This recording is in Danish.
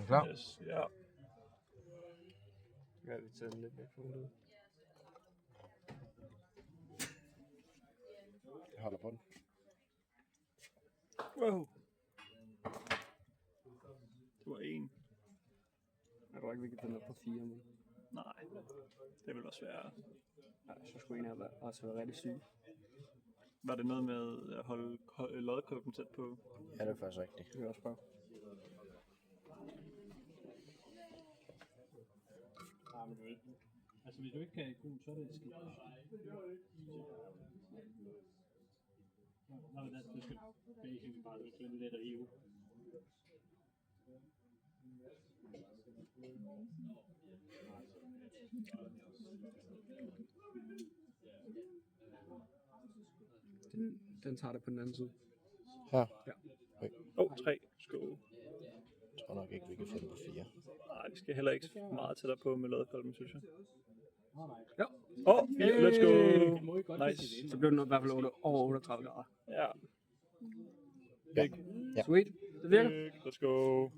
klar? Yes, ja. Ja, vi tager den lidt væk fra hovedet. Jeg holder på den. Wow. Det var 1. Jeg tror ikke, vi kan finde op på 4, men... Nej, det vil også være... Ja, så skulle en af os være rigtig syg. Var det noget med at holde lodkolben tæt på? Ja, det er faktisk rigtigt. Det kan jeg også prøve. Nej, men ikke. Altså, hvis du ikke kan gul, så er det skidt. Nå, men du skal basically bare glemme lidt at hive. Den tager det på den anden side. Her? Ja. Okay. 3. Skål. Jeg tror nok ikke, vi kan få den på 4. Nej, vi skal heller ikke meget tættere på med lodkolben, synes jeg. Ja. Let's go. Nice. Så blev den i hvert fald over 38 grader. Ja. Ja. Sweet. Det virker. Let's go.